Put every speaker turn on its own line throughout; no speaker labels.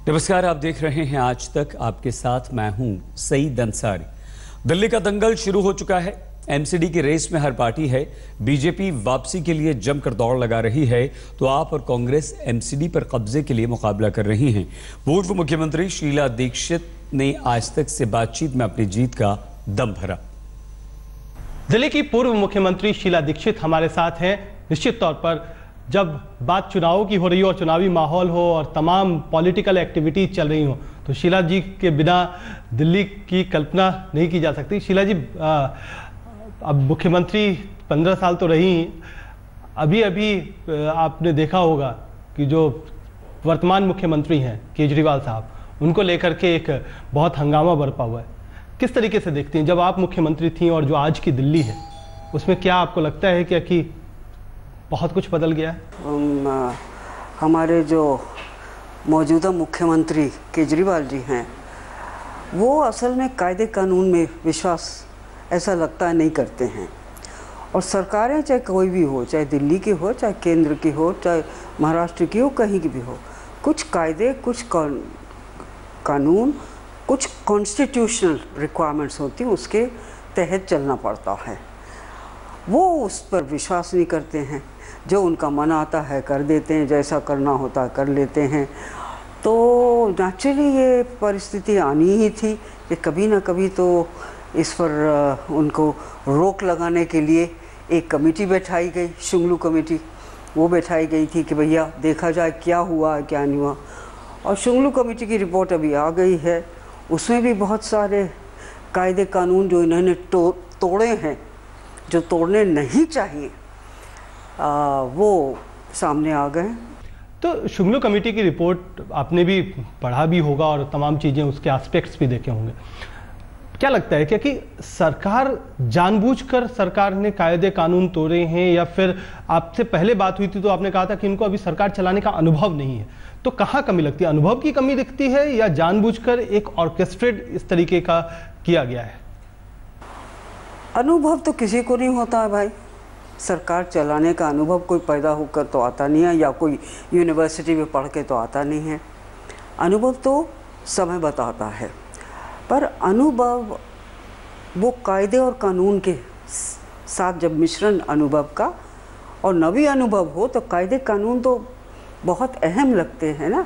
नमस्कार, आप देख रहे हैं आज तक। आपके साथ मैं हूं सईद अंसारी। दिल्ली का दंगल शुरू हो चुका है। एमसीडी की रेस में हर पार्टी है। बीजेपी वापसी के लिए जमकर दौड़ लगा रही है तो आप और कांग्रेस एमसीडी पर कब्जे के लिए मुकाबला कर रही हैं। पूर्व मुख्यमंत्री शीला दीक्षित ने आज तक से बातचीत में अपनी जीत का दम भरा।
दिल्ली की पूर्व मुख्यमंत्री शीला दीक्षित हमारे साथ हैं। निश्चित तौर पर जब बात चुनावों की हो रही हो और चुनावी माहौल हो और तमाम पॉलिटिकल एक्टिविटीज चल रही हो तो शीला जी के बिना दिल्ली की कल्पना नहीं की जा सकती। शीला जी, अब मुख्यमंत्री 15 साल तो रही, अभी आपने देखा होगा कि जो वर्तमान मुख्यमंत्री हैं केजरीवाल साहब, उनको लेकर के एक बहुत हंगामा बरपा हुआ है। किस तरीके से देखती हैं जब आप मुख्यमंत्री थी और जो आज की दिल्ली है उसमें क्या आपको लगता है क्या कि बहुत कुछ बदल गया है?
हमारे जो मौजूदा मुख्यमंत्री केजरीवाल जी हैं वो असल में कायदे कानून में विश्वास ऐसा लगता है नहीं करते हैं। और सरकारें चाहे कोई भी हो, चाहे दिल्ली की हो, चाहे केंद्र की हो, चाहे महाराष्ट्र की हो, कहीं की भी हो, कुछ कायदे, कुछ कानून, कुछ कॉन्स्टिट्यूशनल रिक्वायरमेंट्स होती हैं, उसके तहत चलना पड़ता है। वो उस पर विश्वास नहीं करते हैं। जो उनका मन आता है कर देते हैं, जैसा करना होता है कर लेते हैं। तो नेचुरली ये परिस्थिति आनी ही थी कि कभी ना कभी तो इस पर उनको रोक लगाने के लिए एक कमेटी बैठाई गई, शुंगलू कमेटी। वो बैठाई गई थी कि भैया देखा जाए क्या हुआ क्या नहीं हुआ। और शुंगलू कमेटी की रिपोर्ट अभी आ गई है। उसमें भी बहुत सारे कायदे कानून जो इन्होंने तोड़े हैं, जो तोड़ने नहीं चाहिए, वो सामने आ गए।
तो शुंगलू कमेटी की रिपोर्ट आपने भी पढ़ा भी होगा और तमाम चीज़ें, उसके एस्पेक्ट्स भी देखे होंगे। क्या लगता है कि सरकार जानबूझकर सरकार ने कायदे कानून तोड़े हैं, या फिर आपसे पहले बात हुई थी तो आपने कहा था कि इनको अभी सरकार चलाने का अनुभव नहीं है, तो कहाँ कमी लगती है? अनुभव की कमी दिखती है या जानबूझकर एक ऑर्केस्ट्रेट इस तरीके का किया गया है?
अनुभव तो किसी को नहीं होता है भाई। सरकार चलाने का अनुभव कोई पैदा होकर तो आता नहीं है, या कोई यूनिवर्सिटी में पढ़ के तो आता नहीं है। अनुभव तो समय बताता है। पर अनुभव वो कायदे और कानून के साथ जब मिश्रण अनुभव का और नवी अनुभव हो तो कायदे कानून तो बहुत अहम लगते हैं ना।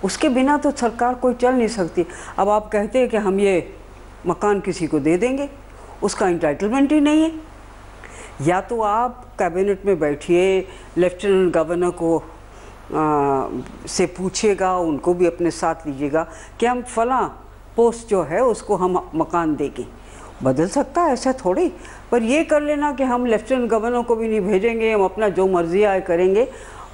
उसके बिना तो सरकार कोई चल नहीं सकती। अब आप कहते हैं कि हम ये मकान किसी को दे देंगे, उसका इंटाइटलमेंट ही नहीं है। या तो आप कैबिनेट में बैठिए, लेफ्टिनेंट गवर्नर को से पूछिएगा, उनको भी अपने साथ लीजिएगा कि हम फलां पोस्ट जो है उसको हम मकान देंगे। बदल सकता है ऐसा थोड़ी। पर ये कर लेना कि हम लेफ्टिनेंट गवर्नर को भी नहीं भेजेंगे, हम अपना जो मर्जी आए करेंगे,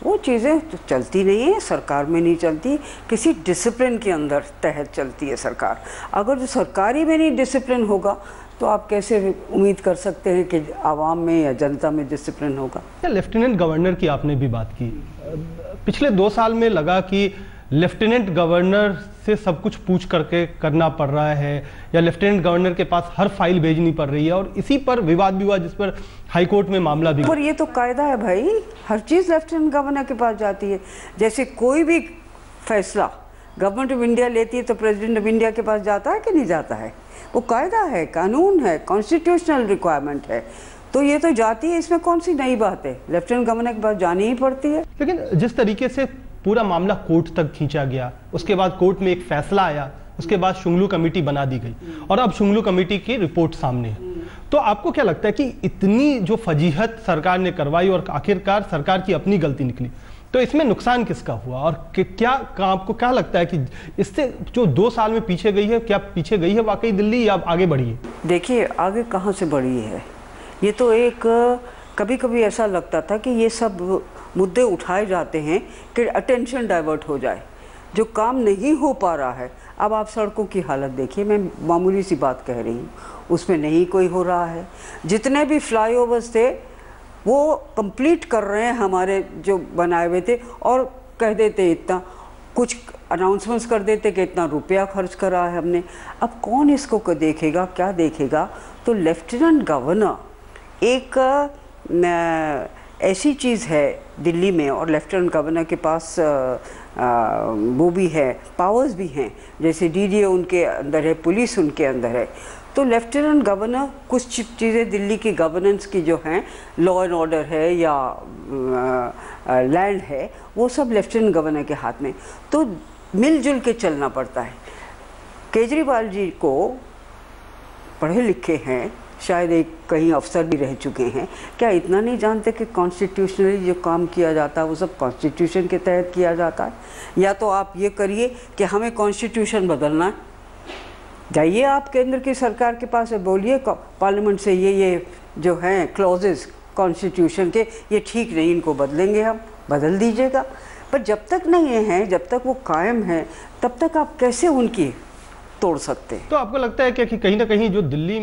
वो चीज़ें तो चलती नहीं है। सरकार में नहीं चलती, किसी डिसिप्लिन के अंदर तहत चलती है सरकार। अगर जो सरकारी में नहीं डिसिप्लिन होगा तो आप कैसे उम्मीद कर सकते हैं कि आवाम में या जनता में डिसिप्लिन होगा?
लेफ्टिनेंट गवर्नर की आपने भी बात की। पिछले 2 साल में लगा कि लेफ्टिनेंट गवर्नर से सब कुछ पूछ करके करना पड़ रहा है, या लेफ्टिनेंट गवर्नर के पास हर फाइल भेजनी पड़ रही है, और इसी पर विवाद भी हुआ जिस पर हाईकोर्ट में मामला भी।
पर ये तो कायदा है भाई, हर चीज़ लेफ्टिनेंट गवर्नर के पास जाती है। जैसे कोई भी फैसला गवर्नमेंट ऑफ इंडिया लेती है तो प्रेसिडेंट ऑफ इंडिया के पास जाता है कि नहीं जाता है? वो कायदा है, कानून है, कॉन्स्टिट्यूशनल रिक्वायरमेंट है, तो ये तो जाती है। इसमें कौन सी नई बात है? लेफ्टिनेंट गवर्नर के पास जानी ही पड़ती है।
लेकिन जिस तरीके से पूरा मामला कोर्ट तक खींचा गया, उसके बाद कोर्ट में एक फैसला आया, उसके बाद शुंगलू कमेटी बना दी गई और अब शुंगलू कमेटी की रिपोर्ट सामने है, तो आपको क्या लगता है कि इतनी जो फजीहत सरकार ने करवाई और आखिरकार सरकार की अपनी गलती निकली, तो इसमें नुकसान किसका हुआ? और क्या आपको क्या लगता है कि इससे जो 2 साल में पीछे गई है, क्या पीछे गई है वाकई दिल्ली या आगे बढ़ी है?
देखिए, आगे कहाँ से बढ़ी है। ये तो एक कभी कभी ऐसा लगता था कि ये सब मुद्दे उठाए जाते हैं कि अटेंशन डाइवर्ट हो जाए, जो काम नहीं हो पा रहा है। अब आप सड़कों की हालत देखिए, मैं मामूली सी बात कह रही हूँ, उसमें नहीं कोई हो रहा है। जितने भी फ्लाईओवर्स थे वो कंप्लीट कर रहे हैं हमारे जो बनाए हुए थे, और कह देते इतना कुछ अनाउंसमेंट्स कर देते कि इतना रुपया खर्च करा है हमने। अब कौन इसको देखेगा, क्या देखेगा? तो लेफ्टिनेंट गवर्नर एक ऐसी चीज़ है दिल्ली में, और लेफ्टिनेंट गवर्नर के पास वो भी है, पावर्स भी हैं, जैसे डीडीए उनके अंदर है, पुलिस उनके अंदर है। तो लेफ्टिनेंट गवर्नर कुछ चीज़ें दिल्ली की गवर्नेंस की जो हैं, लॉ एंड ऑर्डर है या लैंड है, वो सब लेफ्टिनेंट गवर्नर के हाथ में। तो मिलजुल के चलना पड़ता है। केजरीवाल जी को पढ़े लिखे हैं, शायद एक कहीं अफसर भी रह चुके हैं, क्या इतना नहीं जानते कि कॉन्स्टिट्यूशनली जो काम किया जाता है वो सब कॉन्स्टिट्यूशन के तहत किया जाता है? या तो आप ये करिए कि हमें कॉन्स्टिट्यूशन बदलना है, जाइए आप केंद्र की सरकार के पास बोलिए पार्लियामेंट से ये जो हैं क्लॉजेस कॉन्स्टिट्यूशन के ये ठीक नहीं, इनको बदलेंगे, हम बदल दीजिएगा। पर जब तक नहीं हैं, जब तक वो कायम हैं, तब तक आप कैसे उनकी तोड़ सकते हैं?
तो आपको लगता है कि कहीं ना कहीं जो दिल्ली